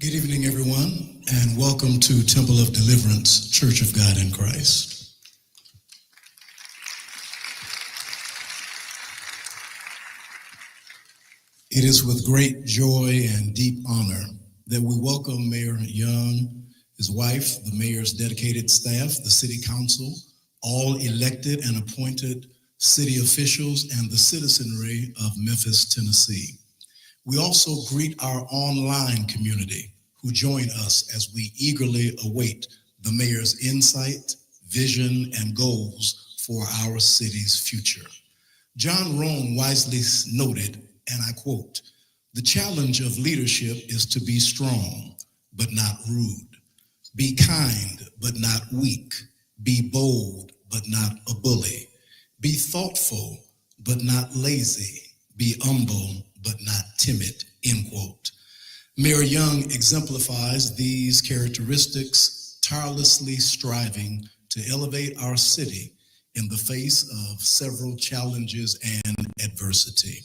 Good evening, everyone, and welcome to Temple of Deliverance, Church of God in Christ. It is with great joy and deep honor that we welcome Mayor Young, his wife, the mayor's dedicated staff, the city council, all elected and appointed city officials, and the citizenry of Memphis, Tennessee. We also greet our online community who join us as we eagerly await the mayor's insight, vision, and goals for our city's future. John Rohn wisely noted, and I quote, "The challenge of leadership is to be strong, but not rude. Be kind, but not weak. Be bold, but not a bully. Be thoughtful, but not lazy. Be humble, but not timid," end quote. Mayor Young exemplifies these characteristics, tirelessly striving to elevate our city in the face of several challenges and adversity.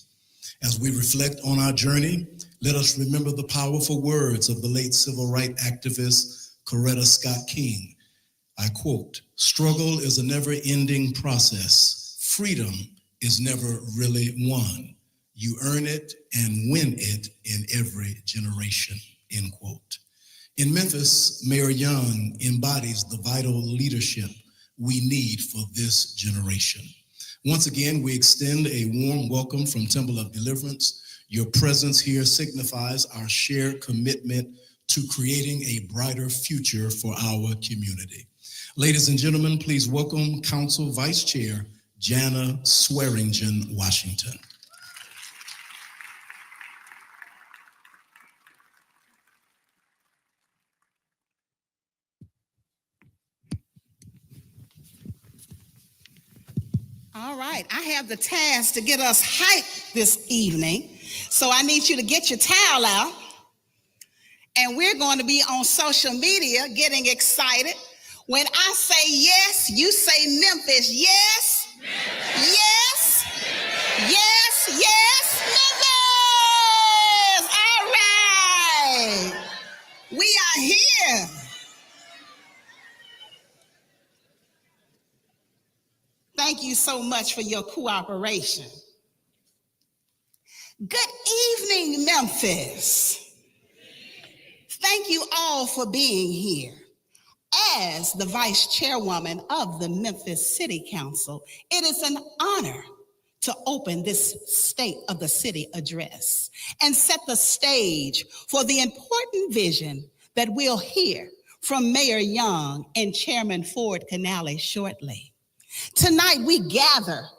As we reflect on our journey, let us remember the powerful words of the late civil rights activist Coretta Scott King. I quote, "Struggle is a never-ending process. Freedom is never really won. You earn it and win it in every generation," end quote. In Memphis, Mayor Young embodies the vital leadership we need for this generation. Once again, we extend a warm welcome from Temple of Deliverance. Your presence here signifies our shared commitment to creating a brighter future for our community. Ladies and gentlemen, please welcome Council Vice Chair Jana Swearingen Washington. All right, I have the task to get us hyped this evening. So I need you to get your towel out. And we're going to be on social media getting excited. When I say yes, you say Memphis. Yes, Memphis. Yes, Memphis. Yes, yes, Memphis. All right, we are here. Thank you so much for your cooperation. Good evening, Memphis. Thank you all for being here. As the vice chairwoman of the Memphis City Council, it is an honor to open this State of the City address and set the stage for the important vision that we'll hear from Mayor Young and Chairman Ford Canale shortly. Tonight, we gather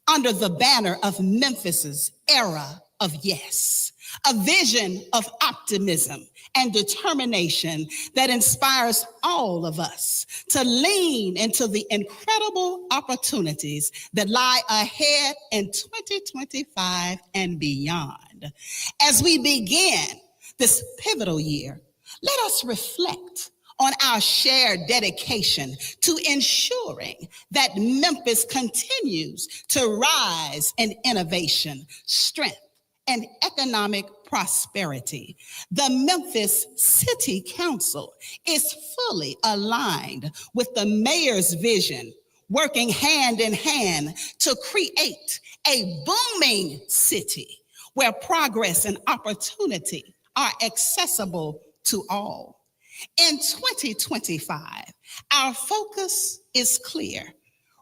under the banner of Memphis's era of yes, a vision of optimism and determination that inspires all of us to lean into the incredible opportunities that lie ahead in 2025 and beyond. As we begin this pivotal year, let us reflect on our shared dedication to ensuring that Memphis continues to rise in innovation, strength, and economic prosperity. The Memphis City Council is fully aligned with the mayor's vision, working hand in hand to create a booming city where progress and opportunity are accessible to all. In 2025, our focus is clear: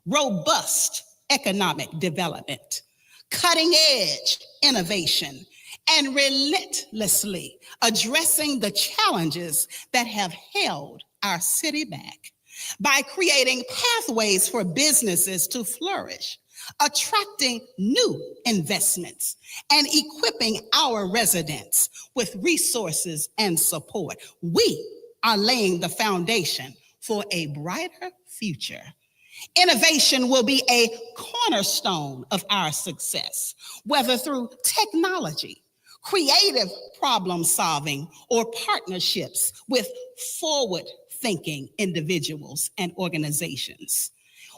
robust economic development, cutting-edge innovation, and relentlessly addressing the challenges that have held our city back. By creating pathways for businesses to flourish, attracting new investments, and equipping our residents with resources and support, we are laying the foundation for a brighter future. Innovation will be a cornerstone of our success, whether through technology, creative problem solving, or partnerships with forward-thinking individuals and organizations.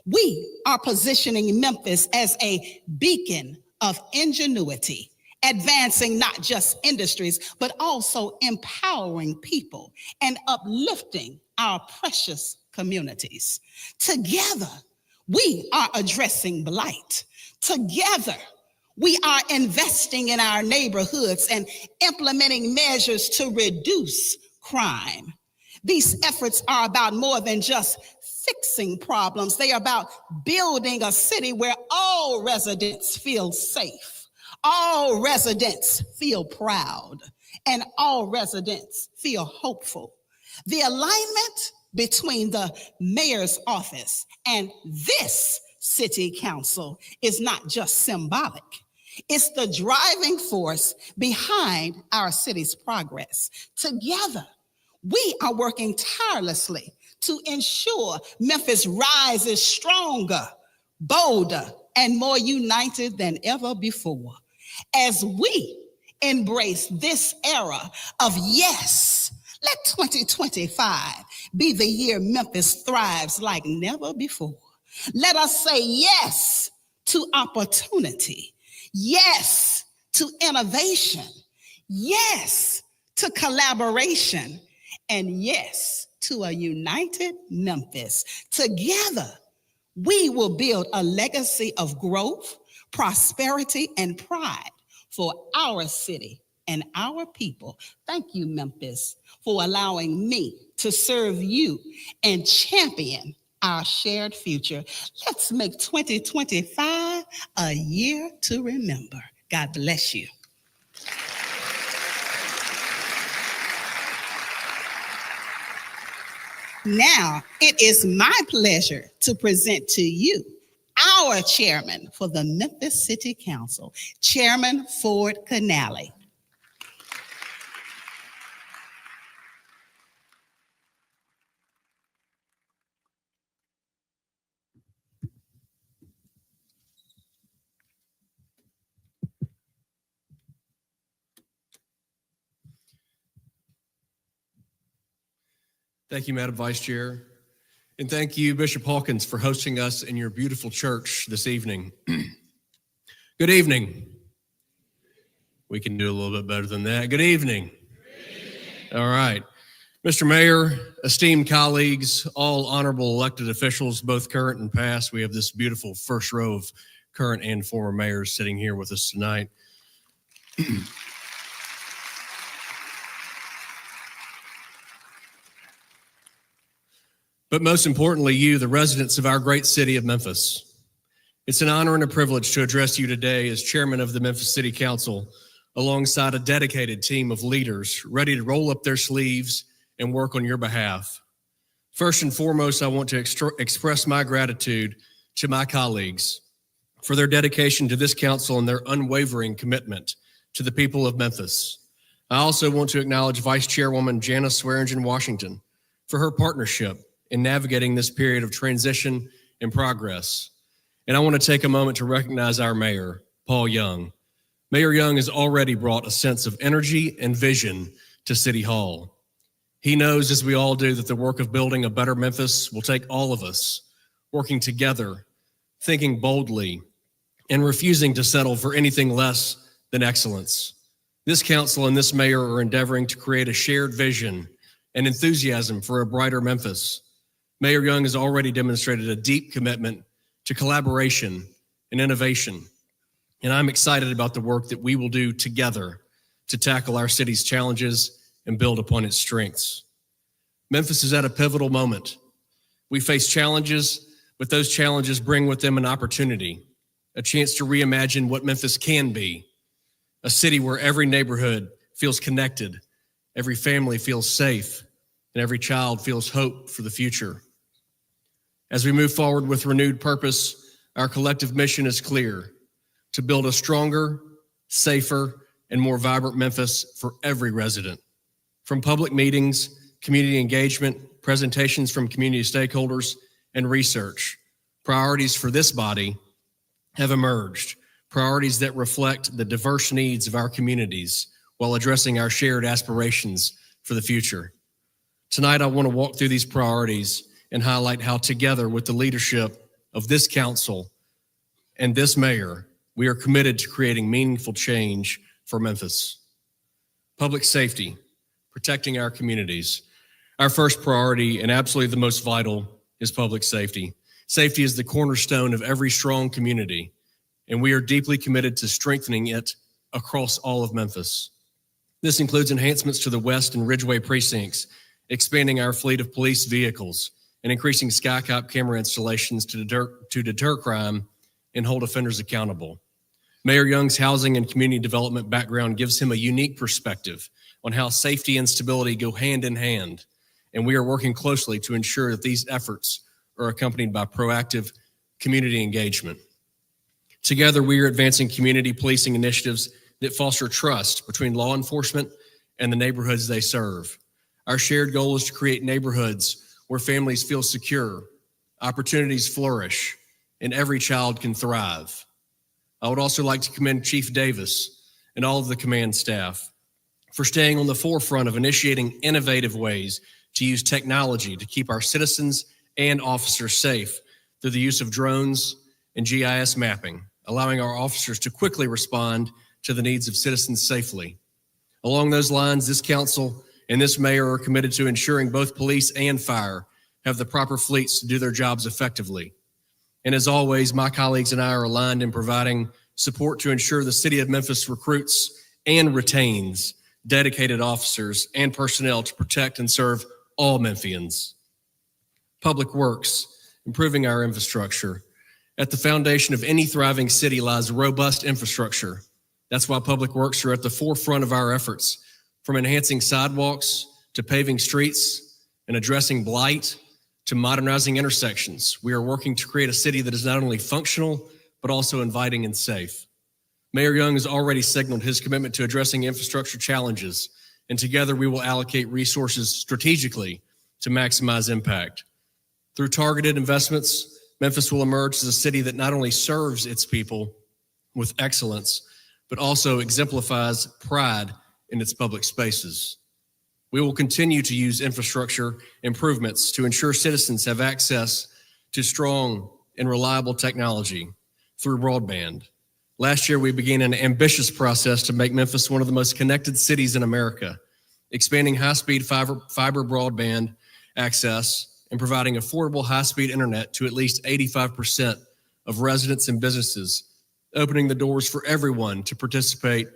We are positioning Memphis as a beacon of ingenuity advancing not just industries, but also empowering people and uplifting our precious communities. Together, we are addressing blight. Together, we are investing in our neighborhoods and implementing measures to reduce crime. These efforts are about more than just fixing problems. They are about building a city where all residents feel safe, all residents feel proud, and all residents feel hopeful. The alignment between the mayor's office and this city council is not just symbolic. It's the driving force behind our city's progress. Together, we are working tirelessly to ensure Memphis rises stronger, bolder, and more united than ever before. As we embrace this era of yes, let 2025 be the year Memphis thrives like never before. Let us say yes to opportunity, yes to innovation, yes to collaboration, and yes to a united Memphis. Together, we will build a legacy of growth, prosperity, and pride for our city and our people. Thank you, Memphis, for allowing me to serve you and champion our shared future. Let's make 2025 a year to remember. God bless you. Now, it is my pleasure to present to you our chairman for the Memphis City Council, Chairman Ford Canale. Thank you, Madam Vice Chair. And thank you, Bishop Hawkins, for hosting us in your beautiful church this evening. Good evening. We can do a little bit better than that. Good evening. All right. Mr. Mayor, esteemed colleagues, all honorable elected officials, both current and past, we have this beautiful first row of current and former mayors sitting here with us tonight. But most importantly, you, the residents of our great city of Memphis. It's an honor and a privilege to address you today as chairman of the Memphis City Council, alongside a dedicated team of leaders ready to roll up their sleeves and work on your behalf. First and foremost, I want to express my gratitude to my colleagues for their dedication to this council and their unwavering commitment to the people of Memphis. I also want to acknowledge Vice Chairwoman Janice Swearingen Washington for her partnership in navigating this period of transition and progress. And I want to take a moment to recognize our mayor, Paul Young. Mayor Young has already brought a sense of energy and vision to City Hall. He knows, as we all do, that the work of building a better Memphis will take all of us working together, thinking boldly, and refusing to settle for anything less than excellence. This council and this mayor are endeavoring to create a shared vision and enthusiasm for a brighter Memphis. Mayor Young has already demonstrated a deep commitment to collaboration and innovation, and I'm excited about the work that we will do together to tackle our city's challenges and build upon its strengths. Memphis is at a pivotal moment. We face challenges, but those challenges bring with them an opportunity, a chance to reimagine what Memphis can be, a city where every neighborhood feels connected, every family feels safe, and every child feels hope for the future. As we move forward with renewed purpose, our collective mission is clear: to build a stronger, safer, and more vibrant Memphis for every resident. From public meetings, community engagement, presentations from community stakeholders, and research, priorities for this body have emerged, priorities that reflect the diverse needs of our communities while addressing our shared aspirations for the future. Tonight, I want to walk through these priorities and highlight how, together with the leadership of this council and this mayor, we are committed to creating meaningful change for Memphis. Public safety, protecting our communities. Our first priority, and absolutely the most vital, is public safety. Safety is the cornerstone of every strong community, and we are deeply committed to strengthening it across all of Memphis. This includes enhancements to the West and Ridgeway precincts, expanding our fleet of police vehicles, and increasing SkyCop camera installations to deter crime and hold offenders accountable. Mayor Young's housing and community development background gives him a unique perspective on how safety and stability go hand in hand, and we are working closely to ensure that these efforts are accompanied by proactive community engagement. Together, we are advancing community policing initiatives that foster trust between law enforcement and the neighborhoods they serve. Our shared goal is to create neighborhoods where families feel secure, opportunities flourish, and every child can thrive. I would also like to commend Chief Davis and all of the command staff for staying on the forefront of initiating innovative ways to use technology to keep our citizens and officers safe through the use of drones and GIS mapping, allowing our officers to quickly respond to the needs of citizens safely. Along those lines, this council and this mayor are committed to ensuring both police and fire have the proper fleets to do their jobs effectively. And as always, my colleagues and I are aligned in providing support to ensure the City of Memphis recruits and retains dedicated officers and personnel to protect and serve all Memphians. Public Works, improving our infrastructure. At the foundation of any thriving city lies robust infrastructure. That's why Public Works are at the forefront of our efforts, from enhancing sidewalks to paving streets and addressing blight to modernizing intersections. We are working to create a city that is not only functional, but also inviting and safe. Mayor Young has already signaled his commitment to addressing infrastructure challenges, and together we will allocate resources strategically to maximize impact. Through targeted investments, Memphis will emerge as a city that not only serves its people with excellence, but also exemplifies pride in its public spaces. We will continue to use infrastructure improvements to ensure citizens have access to strong and reliable technology through broadband. Last year, we began an ambitious process to make Memphis one of the most connected cities in America, expanding high-speed fiber broadband access and providing affordable high-speed internet to at least 85% of residents and businesses, opening the doors for everyone to participate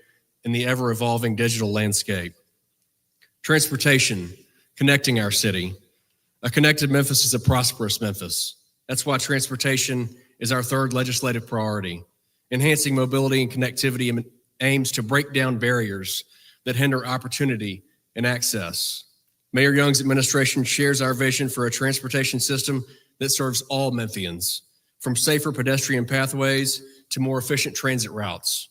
in the ever-evolving digital landscape. Transportation, connecting our city. A connected Memphis is a prosperous Memphis. That's why transportation is our third legislative priority. Enhancing mobility and connectivity aims to break down barriers that hinder opportunity and access. Mayor Young's administration shares our vision for a transportation system that serves all Memphians, from safer pedestrian pathways to more efficient transit routes.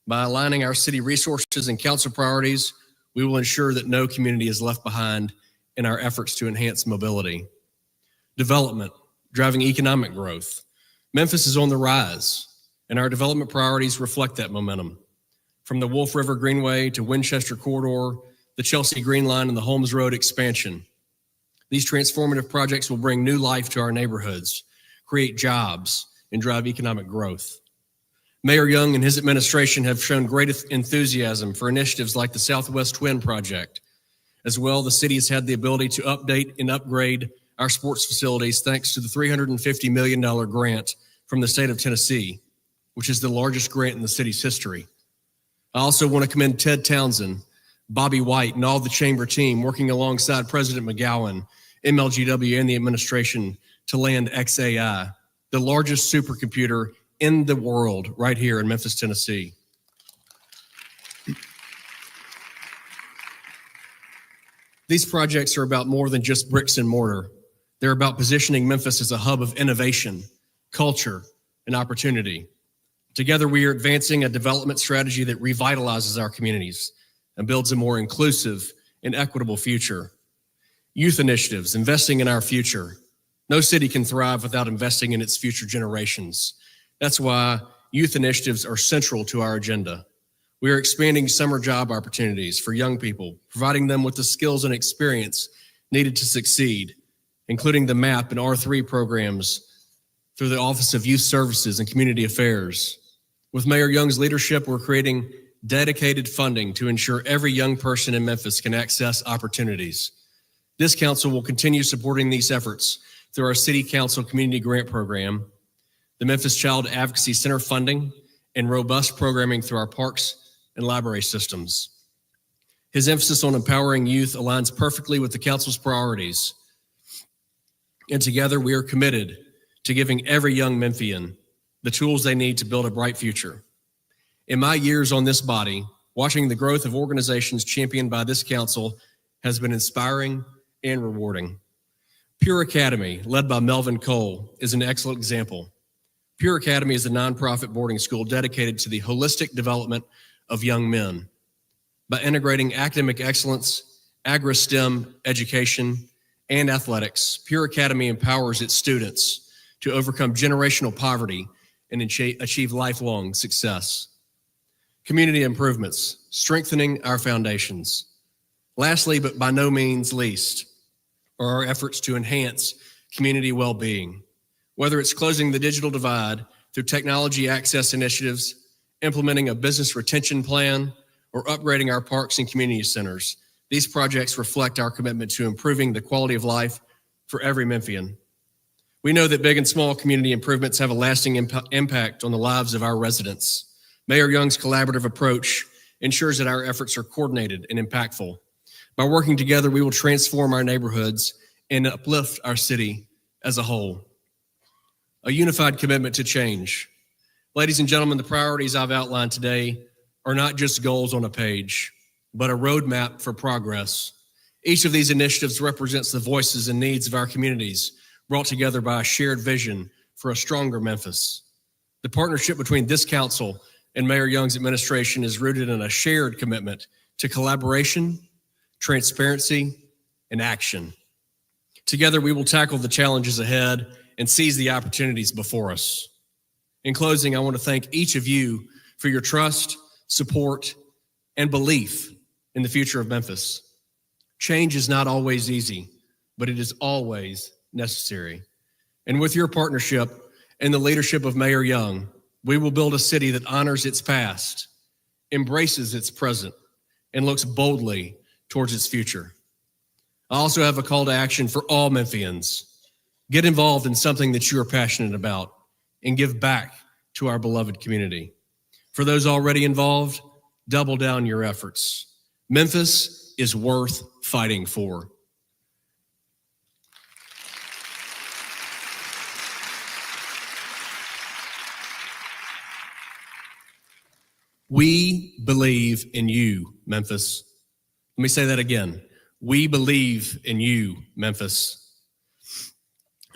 By aligning our city resources and council priorities, we will ensure that no community is left behind in our efforts to enhance mobility. Development, driving economic growth. Memphis is on the rise, and our development priorities reflect that momentum. From the Wolf River Greenway to Winchester Corridor, the Chelsea Green Line, and the Holmes Road expansion. These transformative projects will bring new life to our neighborhoods, create jobs, and drive economic growth. Mayor Young and his administration have shown great enthusiasm for initiatives like the Southwest Twin Project. As well, the city has had the ability to update and upgrade our sports facilities thanks to the $350 million grant from the state of Tennessee, which is the largest grant in the city's history. I also want to commend Ted Townsend, Bobby White, and all the chamber team working alongside President McGowan, MLGW, and the administration to land XAI, the largest supercomputer in the world right here in Memphis, Tennessee. These projects are about more than just bricks and mortar. They're about positioning Memphis as a hub of innovation, culture, and opportunity. Together, we are advancing a development strategy that revitalizes our communities and builds a more inclusive and equitable future. Youth initiatives, investing in our future. No city can thrive without investing in its future generations. That's why youth initiatives are central to our agenda. We are expanding summer job opportunities for young people, providing them with the skills and experience needed to succeed, including the MAP and R3 programs through the Office of Youth Services and Community Affairs. With Mayor Young's leadership, we're creating dedicated funding to ensure every young person in Memphis can access opportunities. This council will continue supporting these efforts through our City Council Community Grant Program, the Memphis Child Advocacy Center funding, and robust programming through our parks and library systems. His emphasis on empowering youth aligns perfectly with the council's priorities. And together we are committed to giving every young Memphian the tools they need to build a bright future. In my years on this body, watching the growth of organizations championed by this council has been inspiring and rewarding. Pure Academy, led by Melvin Cole, is an excellent example. Pure Academy is a nonprofit boarding school dedicated to the holistic development of young men. By integrating academic excellence, agri-STEM education, and athletics, Pure Academy empowers its students to overcome generational poverty and achieve lifelong success. Community improvements, strengthening our foundations. Lastly, but by no means least, are our efforts to enhance community well-being. Whether it's closing the digital divide through technology access initiatives, implementing a business retention plan, or upgrading our parks and community centers, these projects reflect our commitment to improving the quality of life for every Memphian. We know that big and small community improvements have a lasting impact on the lives of our residents. Mayor Young's collaborative approach ensures that our efforts are coordinated and impactful. By working together, we will transform our neighborhoods and uplift our city as a whole. A unified commitment to change. Ladies and gentlemen, the priorities I've outlined today are not just goals on a page, but a roadmap for progress. Each of these initiatives represents the voices and needs of our communities, brought together by a shared vision for a stronger Memphis. The partnership between this council and Mayor Young's administration is rooted in a shared commitment to collaboration, transparency, and action. Together, we will tackle the challenges ahead and seize the opportunities before us. In closing, I want to thank each of you for your trust, support, and belief in the future of Memphis. Change is not always easy, but it is always necessary. And with your partnership and the leadership of Mayor Young, we will build a city that honors its past, embraces its present, and looks boldly towards its future. I also have a call to action for all Memphians. Get involved in something that you are passionate about and give back to our beloved community. For those already involved, double down your efforts. Memphis is worth fighting for. We believe in you, Memphis. Let me say that again. We believe in you, Memphis.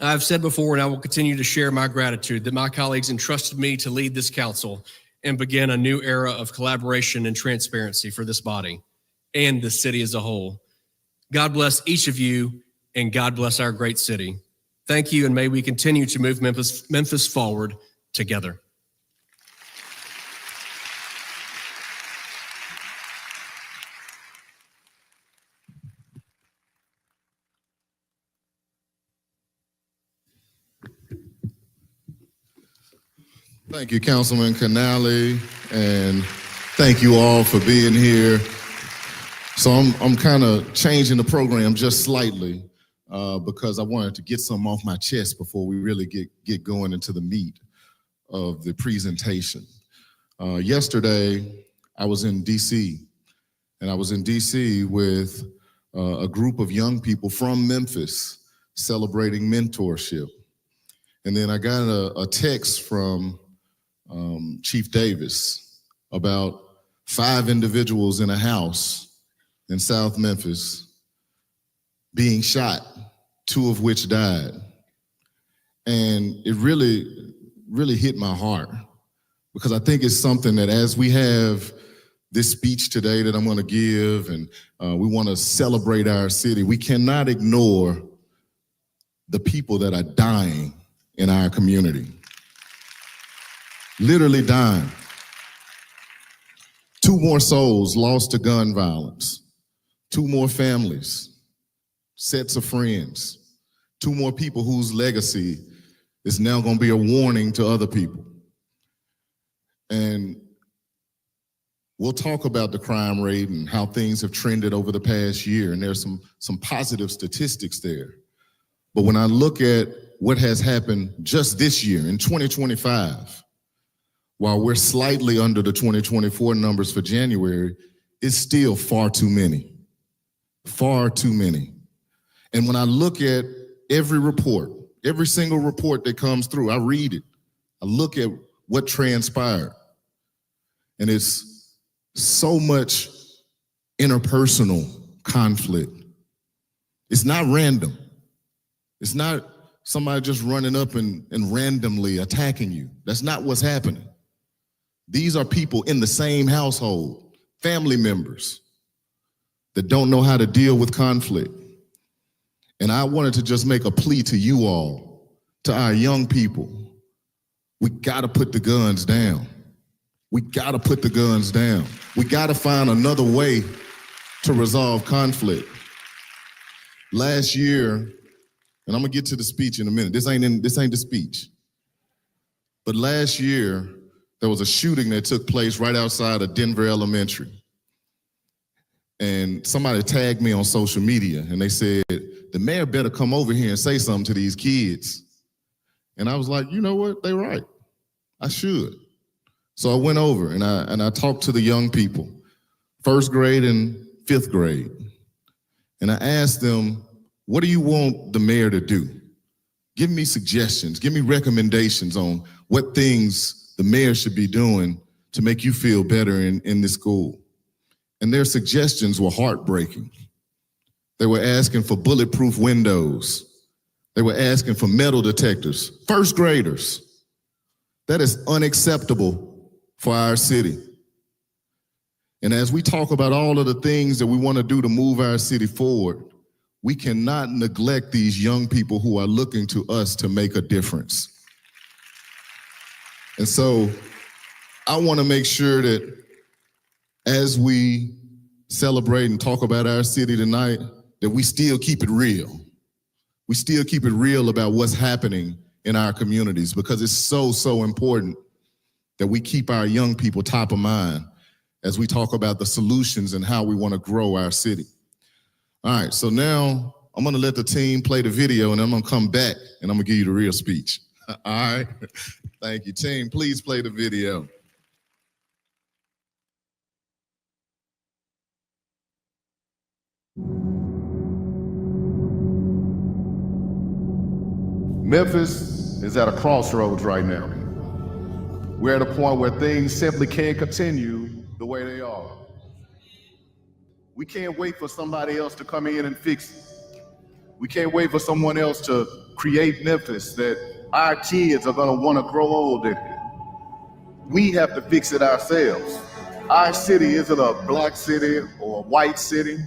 I've said before, and I will continue to share my gratitude that my colleagues entrusted me to lead this council and begin a new era of collaboration and transparency for this body and the city as a whole. God bless each of you, and God bless our great city. Thank you, and may we continue to move Memphis forward together. Thank you, Councilman Canale, and thank you all for being here. So I'm kind of changing the program just slightly because I wanted to get something off my chest before we really get going into the meat of the presentation. Yesterday, I was in DC, and I was in DC with a group of young people from Memphis celebrating mentorship. And then I got a text from Chief Davis about 5 individuals in a house in South Memphis being shot, 2 of which died. And it really hit my heart, because I think it's something that as we have this speech today that I'm going to give, and we want to celebrate our city, we cannot ignore the people that are dying in our community. Literally dying. 2 more souls lost to gun violence. 2 more families, sets of friends. 2 more people whose legacy is now going to be a warning to other people. And We'll talk about the crime rate and how things have trended over the past year, and there's some positive statistics there. But when I look at what has happened just this year in 2025, while we're slightly under the 2024 numbers for January, it's still far too many. Far too many. And when I look at every report, every single report that comes through, I read it. I look at what transpired. And it's so much interpersonal conflict. It's not random. It's not somebody just running up and randomly attacking you. That's not what's happening. These are people in the same household, family members that don't know how to deal with conflict. And I wanted to just make a plea to you all, to our young people. We gotta put the guns down. We gotta put the guns down. We gotta find another way to resolve conflict. Last year, and I'm gonna get to the speech in a minute. This ain't the speech. But last year, there was a shooting that took place right outside of Denver Elementary. And somebody tagged me on social media and they said, the mayor better come over here and say something to these kids. And I was like, you know what? They're right. I should. So I went over and I talked to the young people, 1st grade and 5th grade. And I asked them, what do you want the mayor to do? Give me suggestions, give me recommendations on what things the mayor should be doing to make you feel better in this school. And their suggestions were heartbreaking. They were asking for bulletproof windows. They were asking for metal detectors. 1st graders. That is unacceptable for our city. And as we talk about all of the things that we want to do to move our city forward, we cannot neglect these young people who are looking to us to make a difference. And so I want to make sure that as we celebrate and talk about our city tonight, that we still keep it real. We still keep it real about what's happening in our communities, because it's so important that we keep our young people top of mind as we talk about the solutions and how we want to grow our city. All right, so now I'm gonna let the team play the video and I'm gonna come back and I'm gonna give you the real speech. All right, thank you. Team, please play the video. Memphis is at a crossroads right now. We're at a point where things simply can't continue the way they are. We can't wait for somebody else to come in and fix it. We can't wait for someone else to create Memphis that our kids are gonna wanna grow old in. We have to fix it ourselves. Our city isn't a black city or a white city.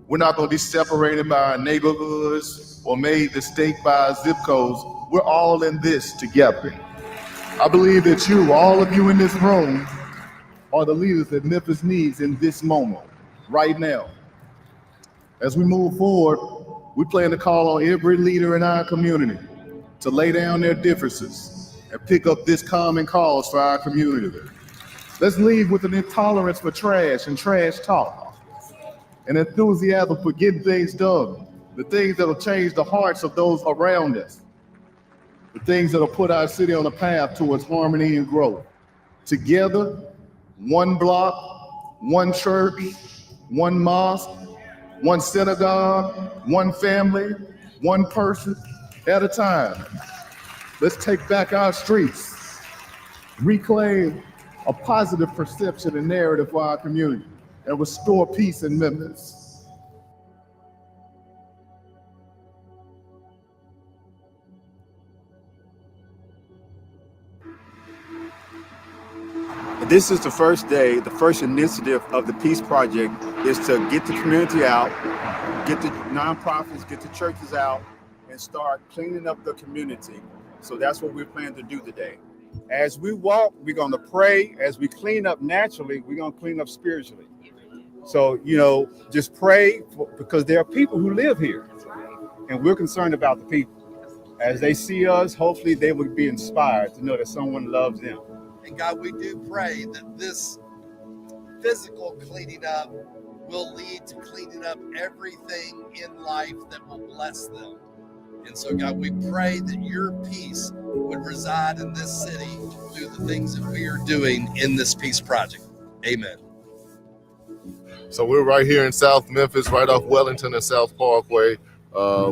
We're not gonna be separated by our neighborhoods or made distinct by our zip codes. We're all in this together. I believe that you, all of you in this room, are the leaders that Memphis needs in this moment, right now. As we move forward, we plan to call on every leader in our community to lay down their differences and pick up this common cause for our community. Let's leave with an intolerance for trash and trash talk, an enthusiasm for getting things done, the things that'll change the hearts of those around us, the things that'll put our city on a path towards harmony and growth. Together, one block, one church, one mosque, one synagogue, one family, one person at a time. Let's take back our streets, reclaim a positive perception and narrative for our community, and restore peace in Memphis. This is the first day, the first initiative of the Peace Project is to get the community out, get the nonprofits, get the churches out, and start cleaning up the community. So that's what we're planning to do today. As we walk, we're going to pray. As we clean up naturally, we're going to clean up spiritually. So, just pray because there are people who live here, and we're concerned about the people. As they see us, hopefully they will be inspired to know that someone loves them. And God, we do pray that this physical cleaning up will lead to cleaning up everything in life that will bless them. And so, God, we pray that your peace would reside in this city through the things that we are doing in this peace project. Amen. So we're right here in South Memphis, right off Wellington and South Parkway,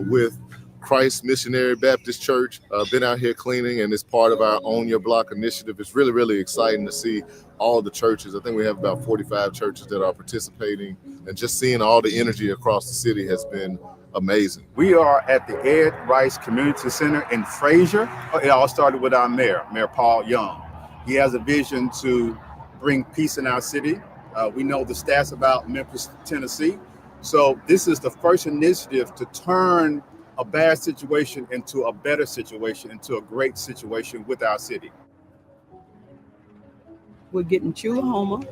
with Christ Missionary Baptist Church. Been out here cleaning, and it's part of our Own Your Block initiative. It's really, really exciting to see all the churches. I think we have about 45 churches that are participating, and just seeing all the energy across the city has been amazing. We are at the Ed Rice Community Center in Fraser. It all started with our mayor, Mayor Paul Young. He has a vision to bring peace in our city. We know the stats about Memphis, Tennessee. So this is the first initiative to turn a bad situation into a better situation, into a great situation with our city. We're getting Chulahoma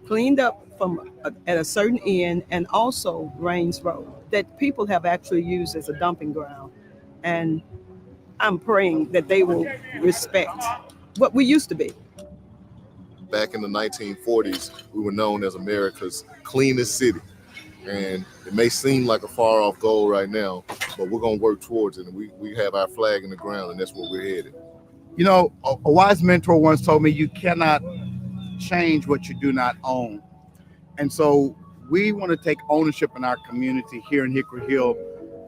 cleaned up from at a certain end, and also Rains Road that people have actually used as a dumping ground. And I'm praying that they will respect what we used to be. Back in the 1940s, we were known as America's cleanest city. And it may seem like a far off goal right now, but we're going to work towards it. And we have our flag in the ground, and that's where we're headed. You know, a wise mentor once told me you cannot change what you do not own. And so we want to take ownership in our community here in Hickory Hill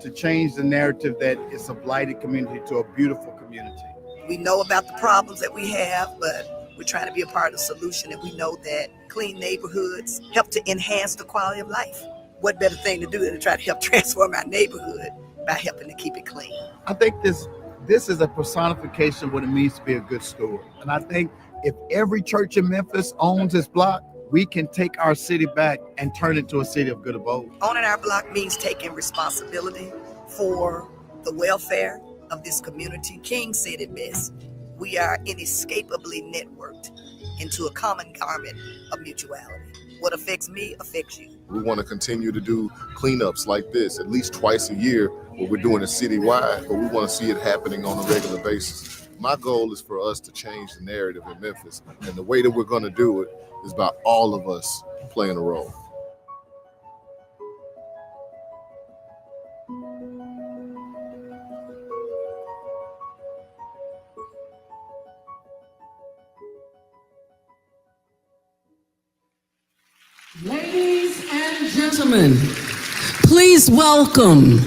to change the narrative that it's a blighted community to a beautiful community. We know about the problems that we have, but we're trying to be a part of the solution, and we know that clean neighborhoods help to enhance the quality of life. What better thing to do than to try to help transform our neighborhood by helping to keep it clean? I think this is a personification of what it means to be a good steward. And I think if every church in Memphis owns its block, we can take our city back and turn it into a city of good abode. Owning our block means taking responsibility for the welfare of this community. King said it best: we are inescapably networked into a common garment of mutuality. What affects me affects you. We want to continue to do cleanups like this at least twice a year, where we're doing it citywide, but we want to see it happening on a regular basis. My goal is for us to change the narrative in Memphis, and the way that we're going to do it is by all of us playing a role. Ladies and gentlemen, please welcome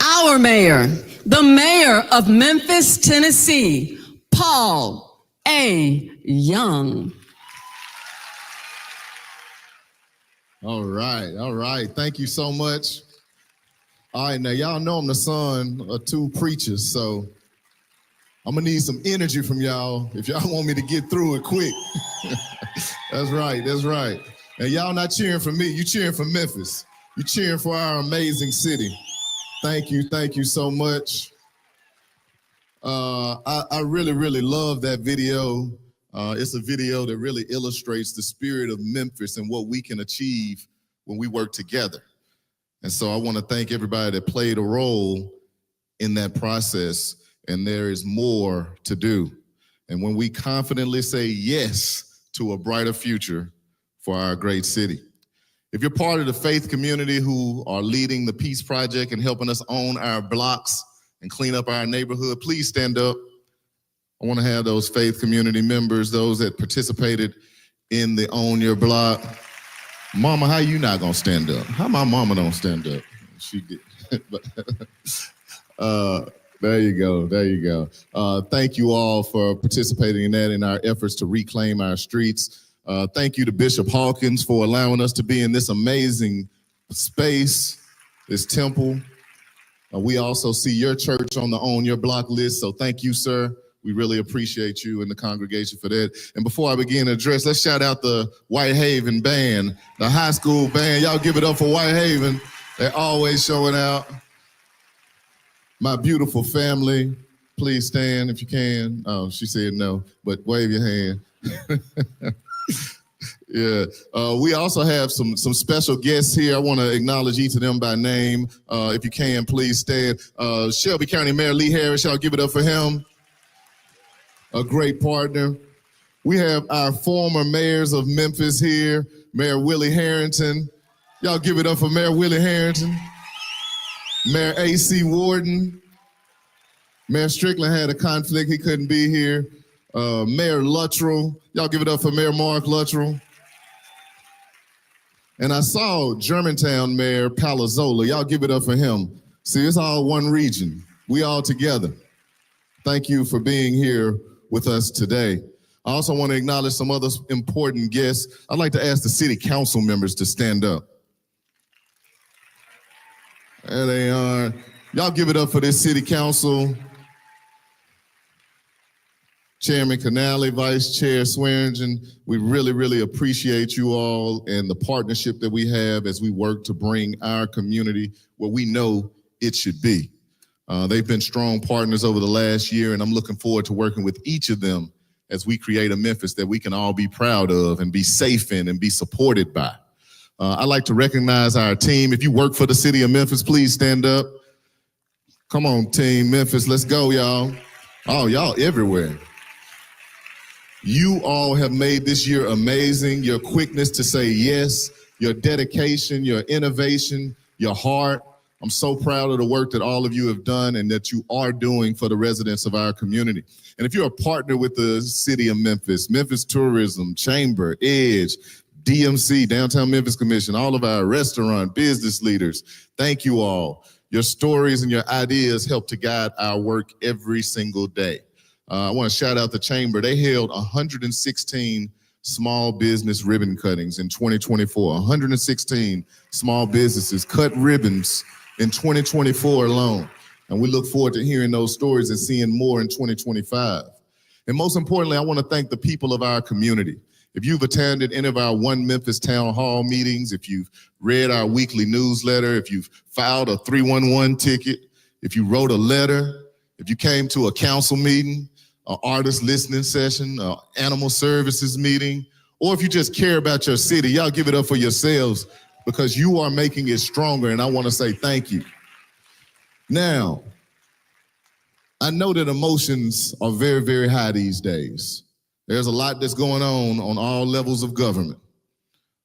our mayor, the mayor of Memphis, Tennessee, Paul A. Young. All right. Thank you so much. All right, now y'all know I'm the son of two preachers, so I'm gonna need some energy from y'all if y'all want me to get through it quick. That's right. And y'all not cheering for me, you cheering for Memphis. You cheering for our amazing city. Thank you so much. I really love that video. It's a video that really illustrates the spirit of Memphis and what we can achieve when we work together. And so I want to thank everybody that played a role in that process, and there is more to do. And when we confidently say yes to a brighter future for our great city. If you're part of the faith community who are leading the Peace Project and helping us own our blocks and clean up our neighborhood, please stand up. I want to have those faith community members, those that participated in the Own Your Block. Mama, how you not gonna stand up? How my mama don't stand up? She did. There you go. Thank you all for participating in that in our efforts to reclaim our streets. Thank you to Bishop Hawkins for allowing us to be in this amazing space, this temple. We also see your church on the Own Your Block list, so thank you, sir. We really appreciate you and the congregation for that. And before I begin to address, let's shout out the Whitehaven band, the high school band. Y'all give it up for Whitehaven. They're always showing out. My beautiful family, please stand if you can. Oh, she said no, but wave your hand. Yeah, we also have some special guests here. I want to acknowledge each of them by name. If you can, please stand. Shelby County Mayor Lee Harris, y'all give it up for him. A great partner. We have our former mayors of Memphis here, Mayor Willie Harrington. Y'all give it up for Mayor Willie Harrington. Mayor A.C. Warden. Mayor Strickland had a conflict, he couldn't be here. Mayor Luttrell. Y'all give it up for Mayor Mark Luttrell. And I saw Germantown Mayor Palazzola. Y'all give it up for him. See, it's all one region. We all together. Thank you for being here with us today. I also want to acknowledge some other important guests. I'd like to ask the city council members to stand up. There they are. Y'all give it up for this city council. Chairman Canale, Vice Chair Swearingen, we really, really appreciate you all and the partnership that we have as we work to bring our community where we know it should be. They've been strong partners over the last year, and I'm looking forward to working with each of them as we create a Memphis that we can all be proud of and be safe in and be supported by. I'd like to recognize our team. If you work for the city of Memphis, please stand up. Come on, Team Memphis, let's go, y'all. Oh, y'all everywhere. You all have made this year amazing. Your quickness to say yes, your dedication, your innovation, your heart. I'm so proud of the work that all of you have done and that you are doing for the residents of our community. And if you're a partner with the City of Memphis, Memphis Tourism, Chamber, EDGE, DMC, Downtown Memphis Commission, all of our restaurant business leaders, thank you all. Your stories and your ideas help to guide our work every single day. I want to shout out the Chamber. They held 116 small business ribbon cuttings in 2024. 116 small businesses cut ribbons in 2024 alone. And we look forward to hearing those stories and seeing more in 2025. And most importantly, I want to thank the people of our community. If you've attended any of our One Memphis Town Hall meetings, if you've read our weekly newsletter, if you've filed a 311 ticket, if you wrote a letter, if you came to a council meeting, an artist listening session, an animal services meeting, or if you just care about your city, y'all give it up for yourselves because you are making it stronger, and I want to say thank you. Now, I know that emotions are very, very high these days. There's a lot that's going on all levels of government,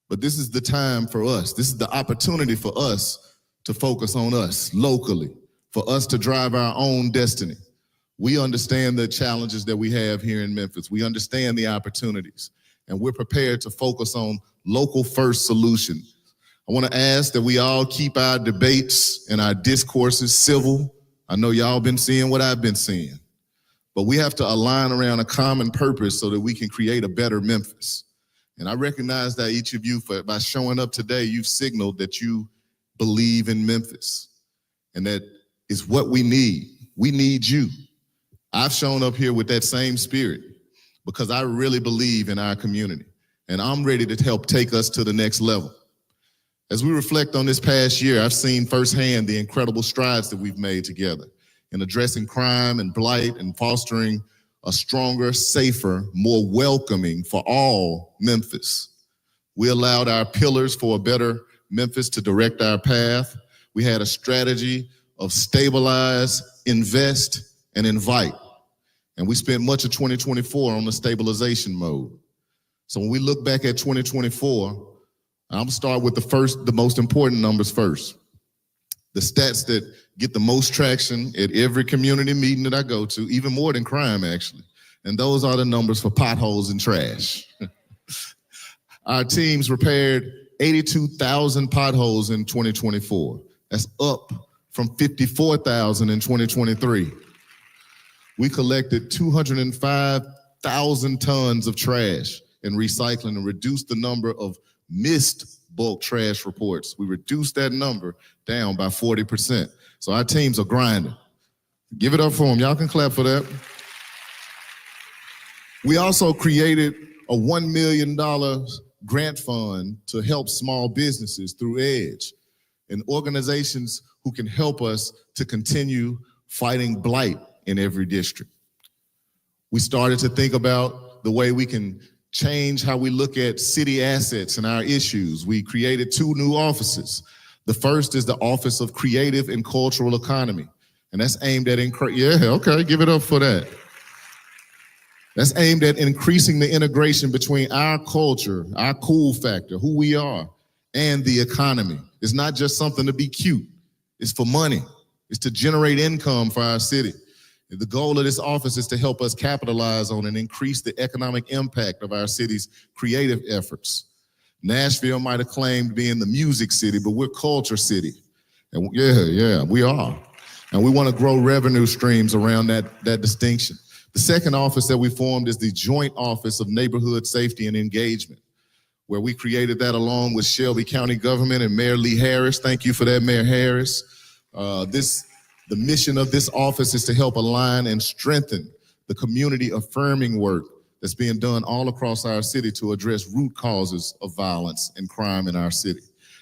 but this is the time for us. This is the opportunity for us to focus on us locally, for us to drive our own destiny. We understand the challenges that we have here in Memphis. We understand the opportunities, and we're prepared to focus on local first solutions. I want to ask that we all keep our debates and our discourses civil. I know y'all been seeing what I've been seeing, but we have to align around a common purpose so that we can create a better Memphis. And I recognize that each of you, by showing up today, you've signaled that you believe in Memphis, and that is what we need. We need you. I've shown up here with that same spirit because I really believe in our community, and I'm ready to help take us to the next level. As we reflect on this past year, I've seen firsthand the incredible strides that we've made together in addressing crime and blight and fostering a stronger, safer, more welcoming for all Memphis. We allowed our pillars for a better Memphis to direct our path. We had a strategy of stabilize, invest, and invite. And we spent much of 2024 on the stabilization mode. So when we look back at 2024, I'm gonna start with the most important numbers first. The stats that get the most traction at every community meeting that I go to, even more than crime actually. And those are the numbers for potholes and trash. Our teams repaired 82,000 potholes in 2024. That's up from 54,000 in 2023. We collected 205,000 tons of trash and recycling and reduced the number of missed bulk trash reports. We reduced that number down by 40%. So our teams are grinding. Give it up for them. Y'all can clap for that. We also created a $1 million grant fund to help small businesses through EDGE and organizations who can help us to continue fighting blight in every district. We started to think about the way we can change how we look at city assets and our issues. We created 2 new offices. The first is the Office of Creative and Cultural Economy, and that's aimed at give it up for that. That's aimed at increasing the integration between our culture, our cool factor, who we are, and the economy. It's not just something to be cute. It's for money. It's to generate income for our city. The goal of this office is to help us capitalize on and increase the economic impact of our city's creative efforts. Nashville might have claimed being the music city, but we're culture city. And yeah, we are. And we want to grow revenue streams around that distinction. The second office that we formed is the Joint Office of Neighborhood Safety and Engagement, where we created that along with Shelby County Government and Mayor Lee Harris. Thank you for that, Mayor Harris. The mission of this office is to help align and strengthen the community affirming work that's being done all across our city to address root causes of violence and crime in our city.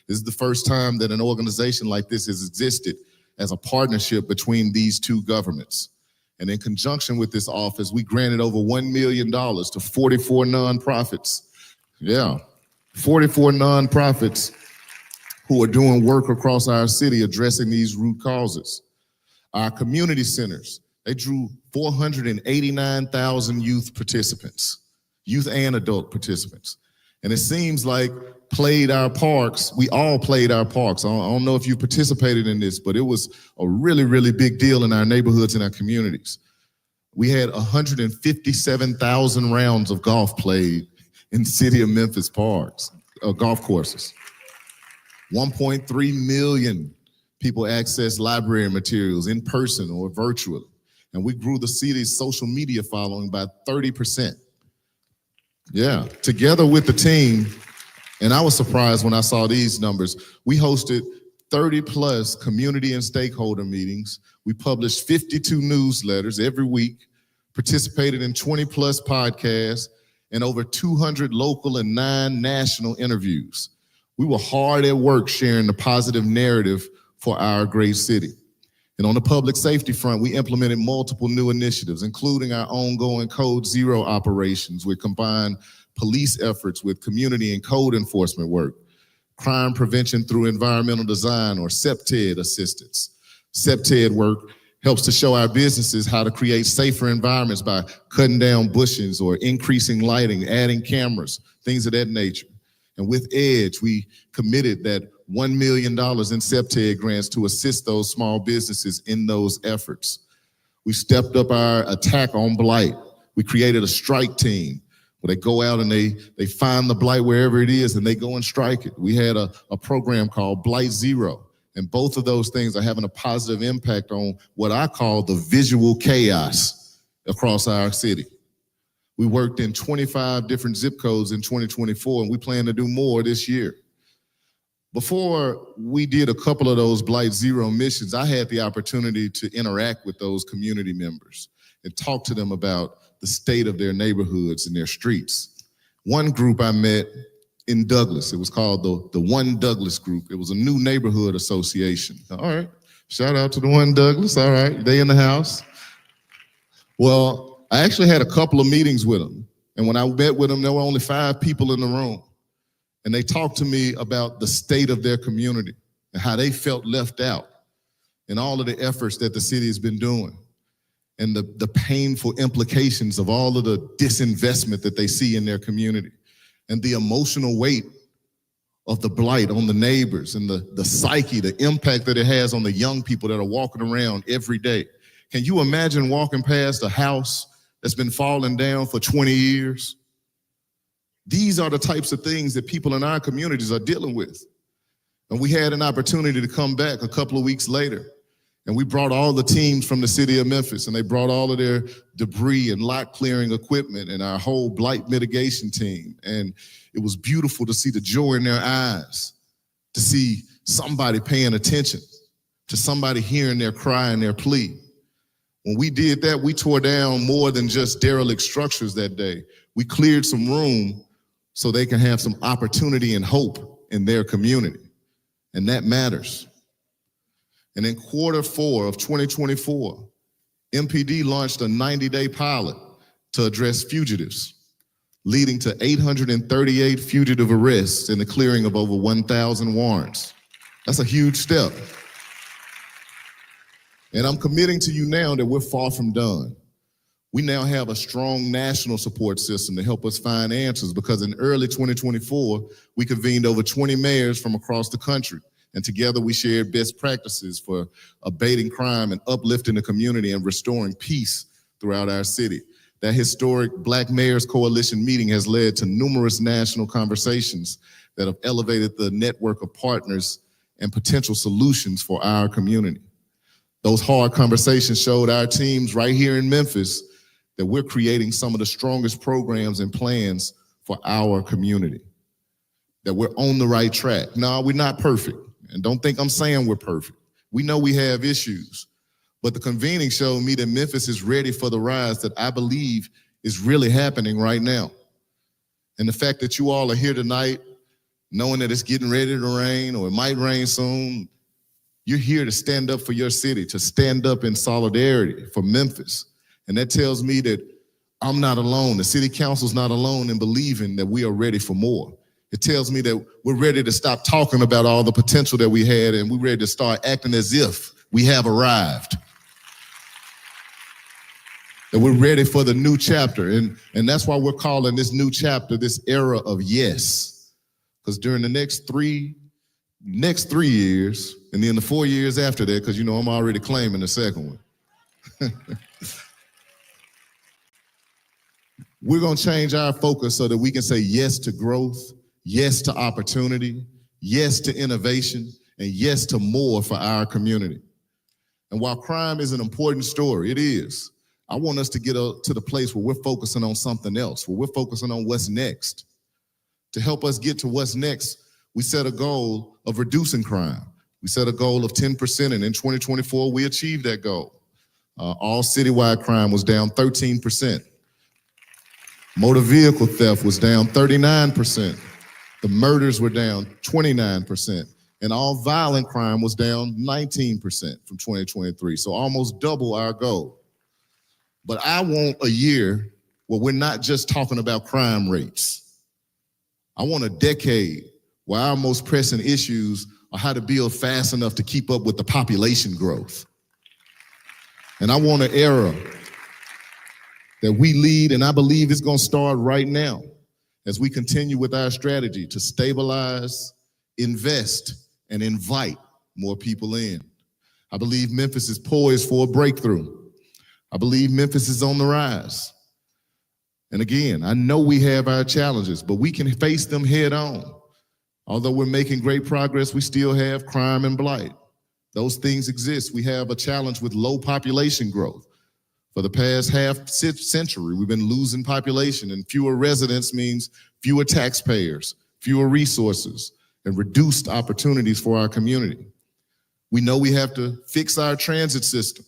This is the first time that an organization like this has existed as a partnership between these two governments. And in conjunction with this office, we granted over $1 million to 44 nonprofits. Yeah, 44 nonprofits who are doing work across our city addressing these root causes. Our community centers, they drew 489,000 youth participants, youth and adult participants. And it seems like we all played our parks. I don't know if you participated in this, but it was a really, really big deal in our neighborhoods and our communities. We had 157,000 rounds of golf played in City of Memphis parks, golf courses. 1.3 million people access library materials in person or virtually. And we grew the city's social media following by 30%. Yeah, together with the team, and I was surprised when I saw these numbers, we hosted 30 plus community and stakeholder meetings. We published 52 newsletters every week, participated in 20 plus podcasts, and over 200 local and 9 national interviews. We were hard at work sharing the positive narrative for our great city. And on the public safety front, we implemented multiple new initiatives, including our ongoing Code Zero operations, which combine police efforts with community and code enforcement work, crime prevention through environmental design or CEPTED assistance. CEPTED work helps to show our businesses how to create safer environments by cutting down bushes or increasing lighting, adding cameras, things of that nature. And with EDGE, we committed that $1 million in CEPTED grants to assist those small businesses in those efforts. We stepped up our attack on blight. We created a strike team where they go out and they find the blight wherever it is and they go and strike it. We had a program called Blight Zero, and both of those things are having a positive impact on what I call the visual chaos across our city. We worked in 25 different zip codes in 2024, and we plan to do more this year. Before we did a couple of those Blight Zero missions, I had the opportunity to interact with those community members and talk to them about the state of their neighborhoods and their streets. One group I met in Douglas, it was called the One Douglas Group. It was a new neighborhood association. All right, shout out to the One Douglas. All right, they in the house. Well, I actually had a couple of meetings with them. And when I met with them, there were only 5 people in the room. And they talked to me about the state of their community and how they felt left out and all of the efforts that the city has been doing and the painful implications of all of the disinvestment that they see in their community and the emotional weight of the blight on the neighbors and the psyche, the impact that it has on the young people that are walking around every day. Can you imagine walking past a house that's been falling down for 20 years? These are the types of things that people in our communities are dealing with. And we had an opportunity to come back a couple of weeks later, and we brought all the teams from the City of Memphis, and they brought all of their debris and lot clearing equipment and our whole blight mitigation team. And it was beautiful to see the joy in their eyes, to see somebody paying attention, to somebody hearing their cry and their plea. When we did that, we tore down more than just derelict structures that day. We cleared some room so they can have some opportunity and hope in their community. And that matters. And in Q4 of 2024, MPD launched a 90-day pilot to address fugitives, leading to 838 fugitive arrests and the clearing of over 1,000 warrants. That's a huge step. And I'm committing to you now that we're far from done. We now have a strong national support system to help us find answers, because in early 2024, we convened over 20 mayors from across the country. And together we shared best practices for abating crime and uplifting the community and restoring peace throughout our city. That historic Black Mayors Coalition meeting has led to numerous national conversations that have elevated the network of partners and potential solutions for our community. Those hard conversations showed our teams right here in Memphis that we're creating some of the strongest programs and plans for our community, that we're on the right track. No, we're not perfect, and don't think I'm saying we're perfect. We know we have issues, but the convening showed me that Memphis is ready for the rise that I believe is really happening right now. And the fact that you all are here tonight, knowing that it's getting ready to rain or it might rain soon, you're here to stand up for your city, to stand up in solidarity for Memphis. And that tells me that I'm not alone. The city council's not alone in believing that we are ready for more. It tells me that we're ready to stop talking about all the potential that we had, and we're ready to start acting as if we have arrived. That we're ready for the new chapter. And that's why we're calling this new chapter this era of yes. Because during the next three years, and then the 4 years after that, because you know I'm already claiming the second one. We're going to change our focus so that we can say yes to growth, yes to opportunity, yes to innovation, and yes to more for our community. And while crime is an important story, it is, I want us to get to the place where we're focusing on something else, where we're focusing on what's next. To help us get to what's next, we set a goal of reducing crime. We set a goal of 10%, and in 2024, we achieved that goal. All citywide crime was down 13%. Motor vehicle theft was down 39%. The murders were down 29%. And all violent crime was down 19% from 2023. So almost double our goal. But I want a year where we're not just talking about crime rates. I want a decade where our most pressing issues are how to build fast enough to keep up with the population growth. And I want an era that we lead, and I believe it's going to start right now as we continue with our strategy to stabilize, invest, and invite more people in. I believe Memphis is poised for a breakthrough. I believe Memphis is on the rise. And again, I know we have our challenges, but we can face them head on. Although we're making great progress, we still have crime and blight. Those things exist. We have a challenge with low population growth. For the past half century, we've been losing population, and fewer residents means fewer taxpayers, fewer resources, and reduced opportunities for our community. We know we have to fix our transit system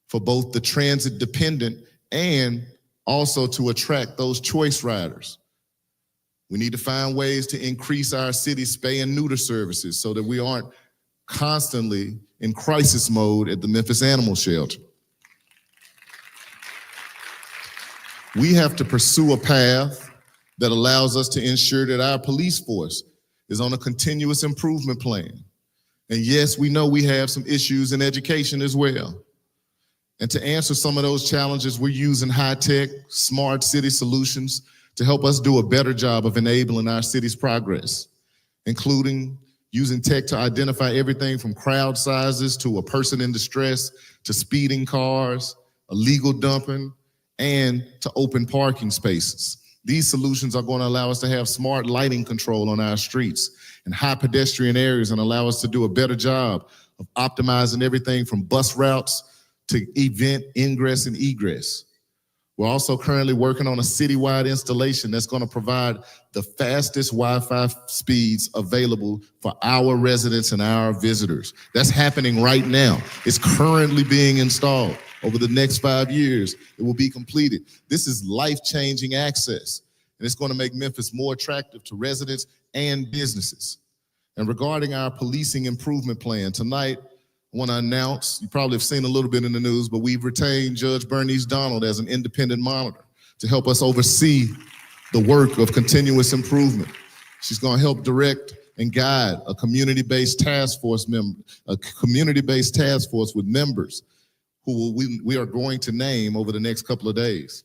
for both the transit dependent and also to attract those choice riders. We need to find ways to increase our city's spay and neuter services so that we aren't constantly in crisis mode at the Memphis Animal Shelter. We have to pursue a path that allows us to ensure that our police force is on a continuous improvement plan. And yes, we know we have some issues in education as well. And to answer some of those challenges, we're using high-tech, smart city solutions to help us do a better job of enabling our city's progress, including using tech to identify everything from crowd sizes to a person in distress to speeding cars, illegal dumping, and to open parking spaces. These solutions are going to allow us to have smart lighting control on our streets and high pedestrian areas and allow us to do a better job of optimizing everything from bus routes to event ingress and egress. We're also currently working on a citywide installation that's going to provide the fastest Wi-Fi speeds available for our residents and our visitors. That's happening right now. It's currently being installed. Over the next 5 years, it will be completed. This is life-changing access, and it's going to make Memphis more attractive to residents and businesses. And regarding our policing improvement plan, tonight, I want to announce, you probably have seen a little bit in the news, but we've retained Judge Bernice Donald as an independent monitor to help us oversee the work of continuous improvement. She's going to help direct and guide a community-based task force with members who we are going to name over the next couple of days.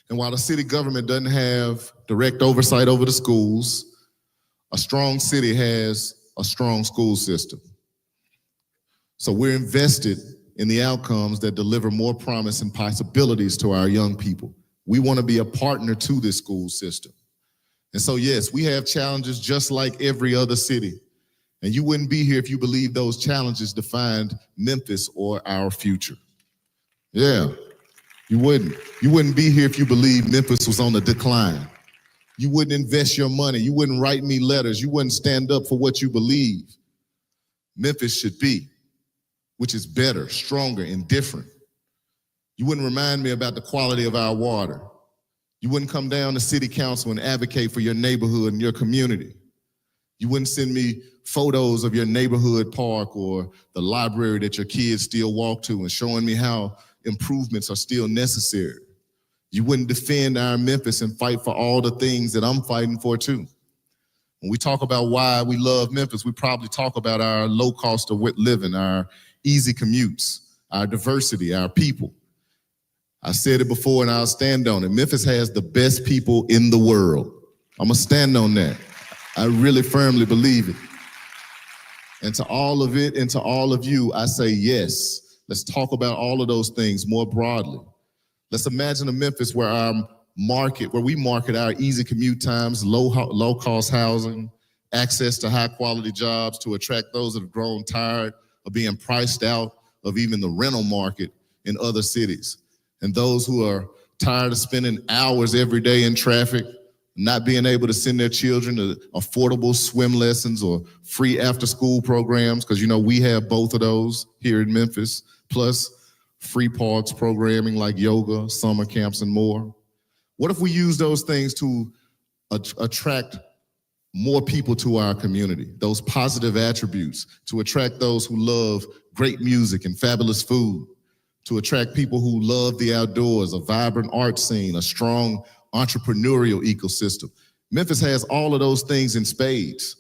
And while the city government doesn't have direct oversight over the schools, a strong city has a strong school system. So we're invested in the outcomes that deliver more promise and possibilities to our young people. We want to be a partner to this school system. And so, yes, we have challenges just like every other city. And you wouldn't be here if you believed those challenges defined Memphis or our future. Yeah, you wouldn't. You wouldn't be here if you believed Memphis was on the decline. You wouldn't invest your money. You wouldn't write me letters. You wouldn't stand up for what you believe Memphis should be, which is better, stronger, and different. You wouldn't remind me about the quality of our water. You wouldn't come down to city council and advocate for your neighborhood and your community. You wouldn't send me photos of your neighborhood park or the library that your kids still walk to and showing me how improvements are still necessary. You wouldn't defend our Memphis and fight for all the things that I'm fighting for too. When we talk about why we love Memphis, we probably talk about our low cost of living, our easy commutes, our diversity, our people. I said it before and I'll stand on it. Memphis has the best people in the world. I'm gonna stand on that. I really firmly believe it. And to all of it and to all of you, I say yes. Let's talk about all of those things more broadly. Let's imagine a Memphis where we market our easy commute times, low cost housing, access to high quality jobs to attract those that have grown tired of being priced out of even the rental market in other cities. And those who are tired of spending hours every day in traffic, not being able to send their children to affordable swim lessons or free after school programs, because we have both of those here in Memphis, plus free parks programming like yoga, summer camps, and more. What if we use those things to attract more people to our community, those positive attributes, to attract those who love great music and fabulous food, to attract people who love the outdoors, a vibrant art scene, a strong entrepreneurial ecosystem? Memphis has all of those things in spades.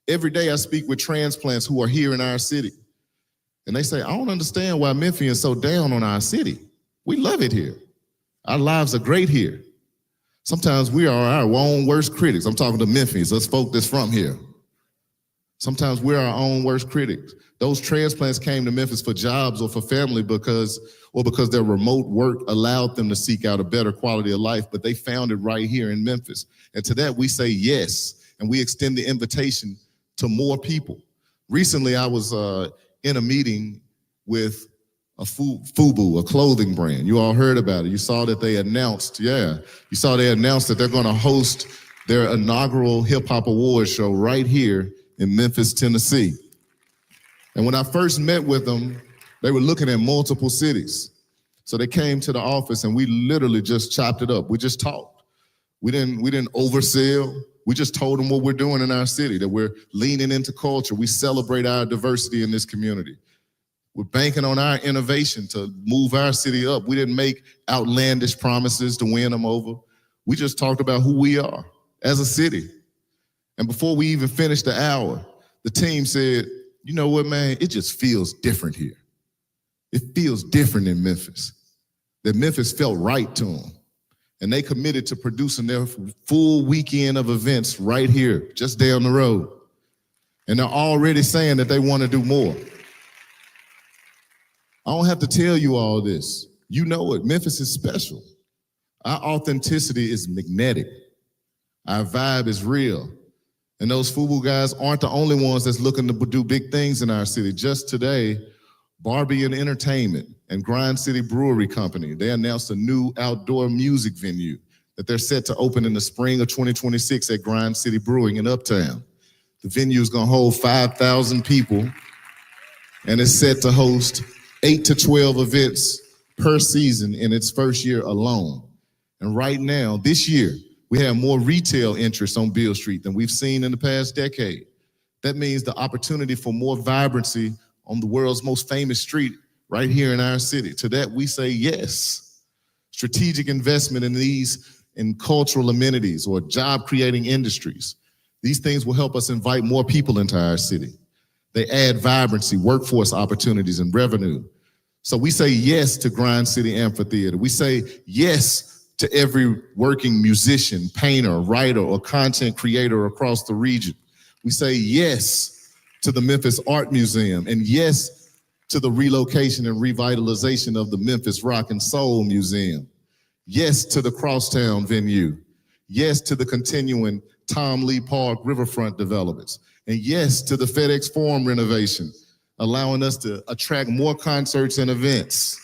Every day I speak with transplants who are here in our city. And they say, I don't understand why Memphians so down on our city. We love it here. Our lives are great here. Sometimes we are our own worst critics. I'm talking to Memphians, us folk that's from here. Sometimes we're our own worst critics. Those transplants came to Memphis for jobs or for family because their remote work allowed them to seek out a better quality of life, but they found it right here in Memphis. And to that we say yes, and we extend the invitation to more people. Recently, I was in a meeting with a FUBU, a clothing brand. You all heard about it. You saw that they announced, that they're gonna host their inaugural hip hop award show right here in Memphis, Tennessee. And when I first met with them, they were looking at multiple cities. So they came to the office and we literally just chopped it up. We just talked. We didn't oversell. We just told them what we're doing in our city, that we're leaning into culture. We celebrate our diversity in this community. We're banking on our innovation to move our city up. We didn't make outlandish promises to win them over. We just talked about who we are as a city. And before we even finished the hour, the team said, you know what, man, it just feels different here. It feels different in Memphis. That Memphis felt right to them. And they committed to producing their full weekend of events right here, just down the road. And they're already saying that they want to do more. I don't have to tell you all this. You know it. Memphis is special. Our authenticity is magnetic. Our vibe is real. And those FUBU guys aren't the only ones that's looking to do big things in our city. Just today, Barbie and Entertainment and Grind City Brewery Company, they announced a new outdoor music venue that they're set to open in the spring of 2026 at Grind City Brewing in Uptown. The venue is gonna hold 5,000 people and it's set to host 8 to 12 events per season in its first year alone. And right now, this year, we have more retail interest on Beale Street than we've seen in the past decade. That means the opportunity for more vibrancy on the world's most famous street right here in our city. To that, we say yes. Strategic investment in cultural amenities or job-creating industries. These things will help us invite more people into our city. They add vibrancy, workforce opportunities, and revenue. So we say yes to Grind City Amphitheater. We say yes to every working musician, painter, writer, or content creator across the region. We say yes to the Memphis Art Museum, and yes to the relocation and revitalization of the Memphis Rock and Soul Museum. Yes to the Crosstown venue. Yes to the continuing Tom Lee Park riverfront developments. And yes to the FedEx Forum renovation, allowing us to attract more concerts and events.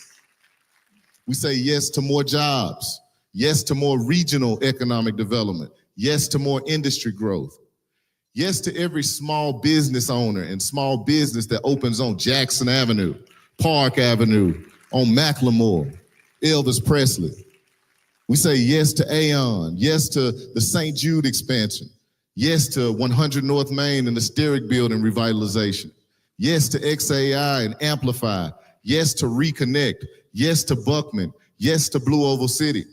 We say yes to more jobs. Yes to more regional economic development. Yes to more industry growth. Yes to every small business owner and small business that opens on Jackson Avenue, Park Avenue, on Macklemore, Elvis Presley. We say yes to Aon, yes to the St. Jude expansion, yes to 100 North Main and the Steric Building revitalization, yes to XAI and Amplify, yes to Reconnect, yes to Buckman, yes to Blue Oval City.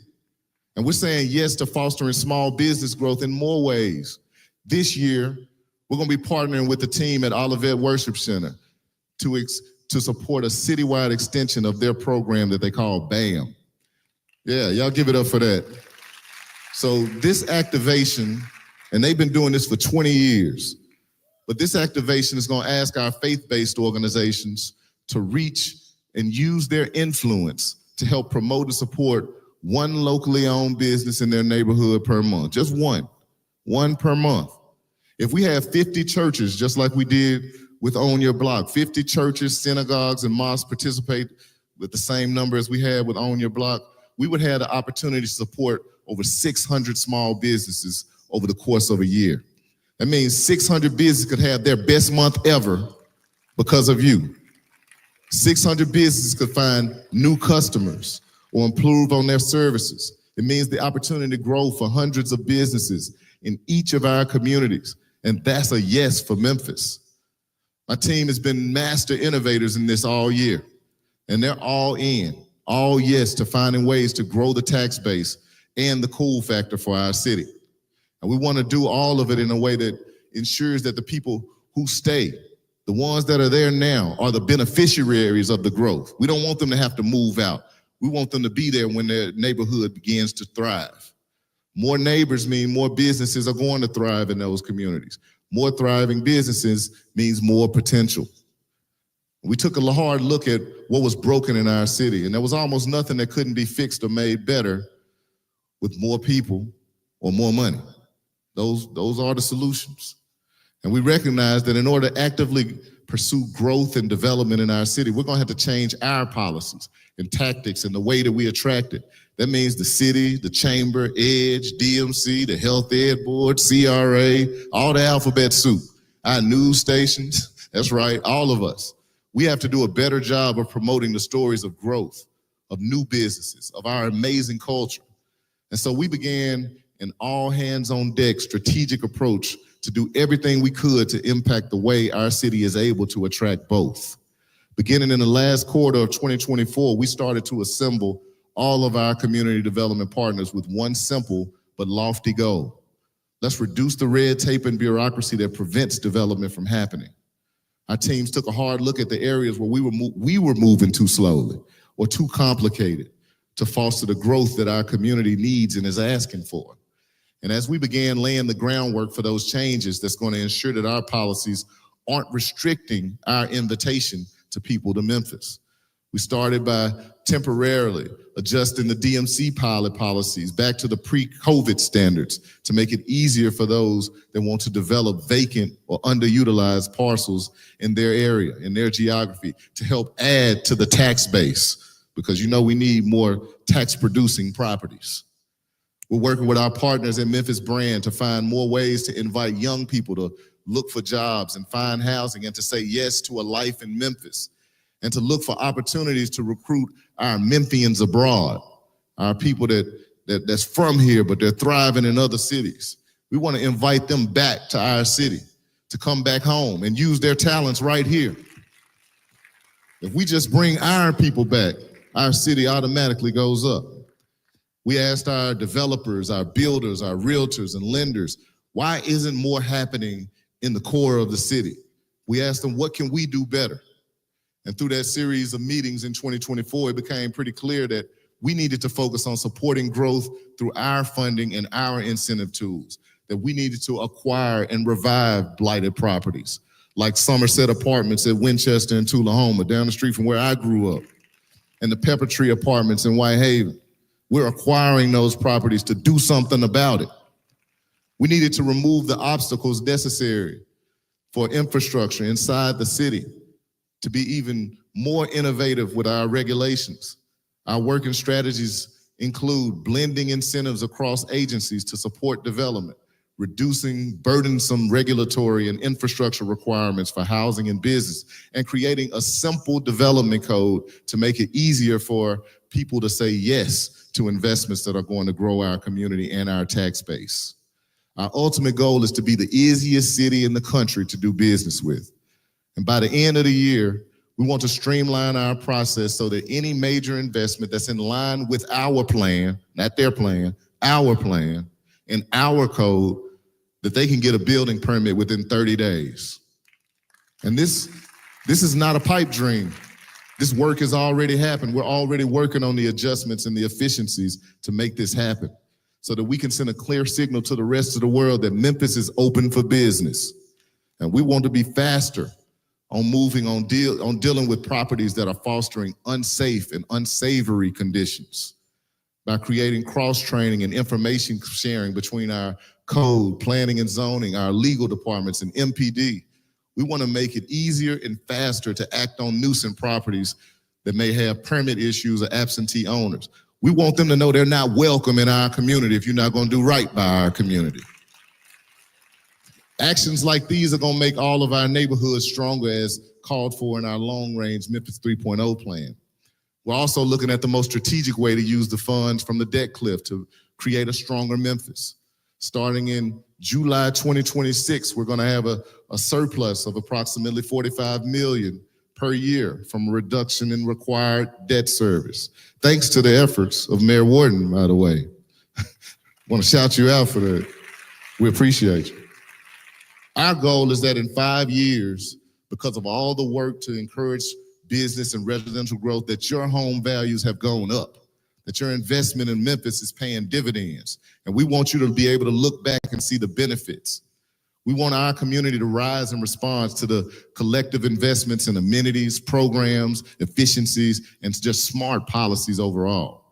And we're saying yes to fostering small business growth in more ways. This year, we're going to be partnering with the team at Olivet Worship Center to support a citywide extension of their program that they call BAM. Yeah, y'all give it up for that. So this activation, and they've been doing this for 20 years, but this activation is going to ask our faith-based organizations to reach and use their influence to help promote and support one locally owned business in their neighborhood per month, just one per month. If we have 50 churches, just like we did with Own Your Block, 50 churches, synagogues, and mosques participate with the same number as we had with Own Your Block, we would have the opportunity to support over 600 small businesses over the course of a year. That means 600 businesses could have their best month ever because of you. 600 businesses could find new customers or improve on their services. It means the opportunity to grow for hundreds of businesses in each of our communities. And that's a yes for Memphis. My team has been master innovators in this all year, and they're all in. All yes to finding ways to grow the tax base and the cool factor for our city. And we want to do all of it in a way that ensures that the people who stay, the ones that are there now, are the beneficiaries of the growth. We don't want them to have to move out. We want them to be there when their neighborhood begins to thrive. More neighbors mean more businesses are going to thrive in those communities. More thriving businesses means more potential. We took a hard look at what was broken in our city, and there was almost nothing that couldn't be fixed or made better with more people or more money. Those are the solutions. And we recognize that in order to actively pursue growth and development in our city, we're going to have to change our policies and tactics and the way that we attract it. That means the city, the chamber, EDGE, DMC, the Health Ed Board, CRA, all the alphabet soup, our news stations, that's right, all of us. We have to do a better job of promoting the stories of growth, of new businesses, of our amazing culture. And so we began an all hands on deck strategic approach to do everything we could to impact the way our city is able to attract both. Beginning in the last quarter of 2024, we started to assemble all of our community development partners with one simple but lofty goal. Let's reduce the red tape and bureaucracy that prevents development from happening. Our teams took a hard look at the areas where we were moving too slowly or too complicated to foster the growth that our community needs and is asking for. And as we began laying the groundwork for those changes that's going to ensure that our policies aren't restricting our invitation to people to Memphis. We started by temporarily adjusting the DMC pilot policies back to the pre-COVID standards to make it easier for those that want to develop vacant or underutilized parcels in their area, in their geography, to help add to the tax base, because you know we need more tax-producing properties. We're working with our partners at Memphis Brand to find more ways to invite young people to look for jobs and find housing and to say yes to a life in Memphis, and to look for opportunities to recruit our Memphians abroad, our people that's from here, but they're thriving in other cities. We want to invite them back to our city, to come back home and use their talents right here. If we just bring our people back, our city automatically goes up. We asked our developers, our builders, our realtors and lenders, why isn't more happening in the core of the city? We asked them, what can we do better? And through that series of meetings in 2024, it became pretty clear that we needed to focus on supporting growth through our funding and our incentive tools, that we needed to acquire and revive blighted properties, like Somerset Apartments at Winchester and Tullahoma, down the street from where I grew up, and the Pepper Tree Apartments in Whitehaven. We're acquiring those properties to do something about it. We needed to remove the obstacles necessary for infrastructure inside the city, to be even more innovative with our regulations. Our working strategies include blending incentives across agencies to support development, reducing burdensome regulatory and infrastructure requirements for housing and business, and creating a simple development code to make it easier for people to say yes to investments that are going to grow our community and our tax base. Our ultimate goal is to be the easiest city in the country to do business with. And by the end of the year, we want to streamline our process so that any major investment that's in line with our plan, not their plan, our plan, and our code, that they can get a building permit within 30 days. And this is not a pipe dream. This work has already happened. We're already working on the adjustments and the efficiencies to make this happen so that we can send a clear signal to the rest of the world that Memphis is open for business. And we want to be faster on moving on dealing with properties that are fostering unsafe and unsavory conditions by creating cross-training and information sharing between our code, planning and zoning, our legal departments, and MPD. We want to make it easier and faster to act on nuisance properties that may have permit issues or absentee owners. We want them to know they're not welcome in our community if you're not going to do right by our community. Actions like these are going to make all of our neighborhoods stronger, as called for in our long-range Memphis 3.0 plan. We're also looking at the most strategic way to use the funds from the debt cliff to create a stronger Memphis. Starting in July 2026, we're going to have a surplus of approximately $45 million per year from a reduction in required debt service. Thanks to the efforts of Mayor Warden, by the way. I want to shout you out for that. We appreciate you. Our goal is that in 5 years, because of all the work to encourage business and residential growth, that your home values have gone up, that your investment in Memphis is paying dividends. And we want you to be able to look back and see the benefits. We want our community to rise in response to the collective investments in amenities, programs, efficiencies, and just smart policies overall.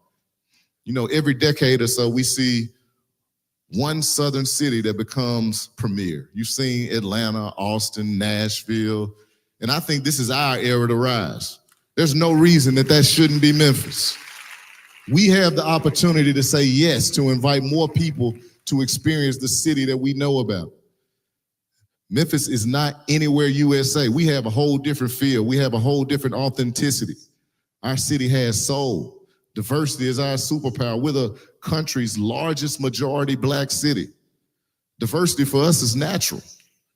You know, every decade or so, we see one southern city that becomes premier. You've seen Atlanta, Austin, Nashville, and I think this is our era to rise. There's no reason that shouldn't be Memphis. We have the opportunity to say yes, to invite more people to experience the city that we know about. Memphis is not anywhere USA. We have a whole different feel. We have a whole different authenticity. Our city has soul. Diversity is our superpower. We're the country's largest majority Black city. Diversity for us is natural.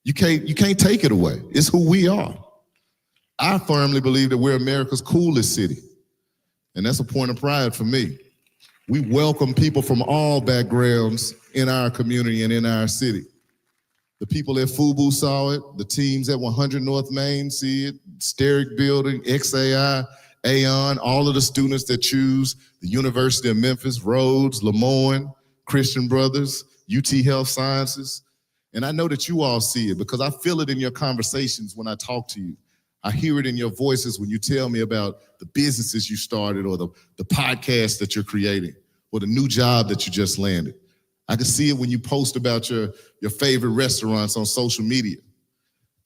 You can't take it away. It's who we are. I firmly believe that we're America's coolest city. And that's a point of pride for me. We welcome people from all backgrounds in our community and in our city. The people at FUBU saw it. The teams at 100 North Main see it. Steric Building, XAI, Aon, all of the students that choose the University of Memphis, Rhodes, Lemoyne, Christian Brothers, UT Health Sciences. And I know that you all see it because I feel it in your conversations when I talk to you. I hear it in your voices when you tell me about the businesses you started or the podcast that you're creating or the new job that you just landed. I can see it when you post about your favorite restaurants on social media.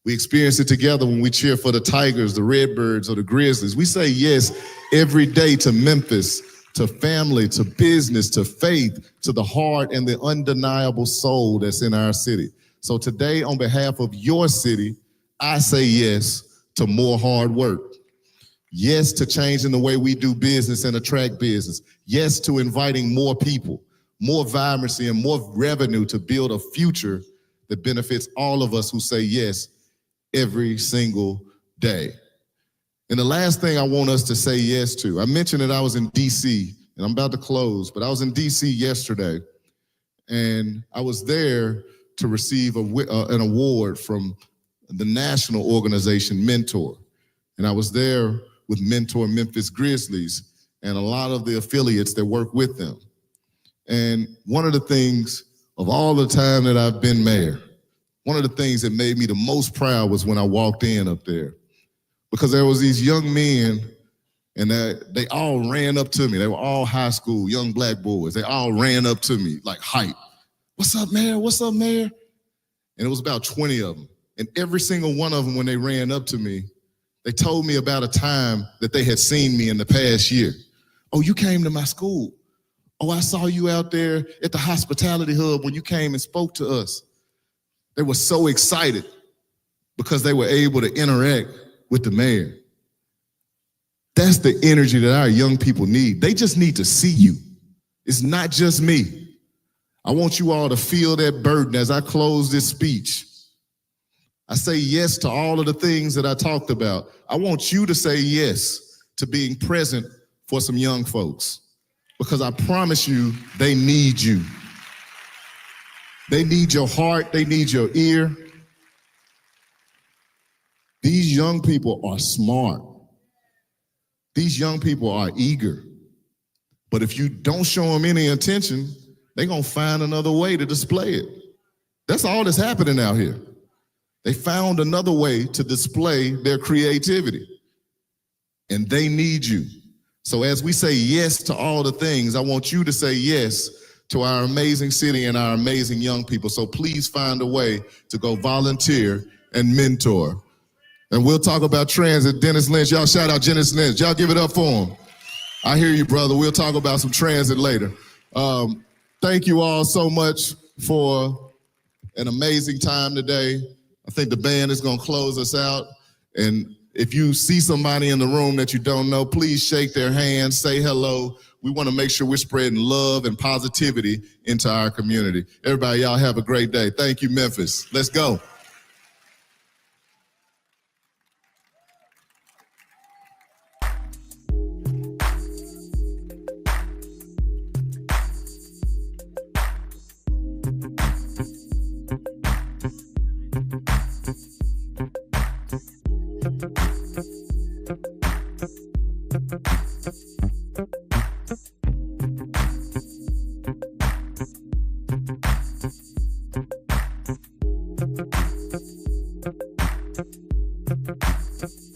We experience it together when we cheer for the Tigers, the Redbirds, or the Grizzlies. We say yes every day to Memphis, to family, to business, to faith, to the heart and the undeniable soul that's in our city. So today, on behalf of your city, I say yes to more hard work. Yes to changing the way we do business and attract business. Yes to inviting more people, more vibrancy, and more revenue to build a future that benefits all of us who say yes every single day. And the last thing I want us to say yes to, I mentioned that I was in DC, and I'm about to close, but I was in DC yesterday, and I was there to receive an award from the national organization Mentor. And I was there with Mentor Memphis Grizzlies and a lot of the affiliates that work with them. And one of the things of all the time that I've been mayor, one of the things that made me the most proud was when I walked in up there. Because there was these young men, and they all ran up to me. They were all high school, young black boys. They all ran up to me like hype. What's up, Mayor? What's up, Mayor? And it was about 20 of them. And every single one of them, when they ran up to me, they told me about a time that they had seen me in the past year. Oh, you came to my school. Oh, I saw you out there at the hospitality hub when you came and spoke to us. They were so excited because they were able to interact with the mayor. That's the energy that our young people need. They just need to see you. It's not just me. I want you all to feel that burden as I close this speech. I say yes to all of the things that I talked about. I want you to say yes to being present for some young folks, because I promise you, they need you. They need your heart. They need your ear. These young people are smart. These young people are eager. But if you don't show them any attention, they're going to find another way to display it. That's all that's happening out here. They found another way to display their creativity. And they need you. So as we say yes to all the things, I want you to say yes to our amazing city and our amazing young people. So please find a way to go volunteer and mentor. And we'll talk about transit. Dennis Lynch, y'all shout out Dennis Lynch. Y'all give it up for him. I hear you, brother. We'll talk about some transit later. Thank you all so much for an amazing time today. I think the band is going to close us out. And if you see somebody in the room that you don't know, please shake their hand, say hello. We want to make sure we're spreading love and positivity into our community. Everybody, y'all have a great day. Thank you, Memphis. Let's go. Thank you.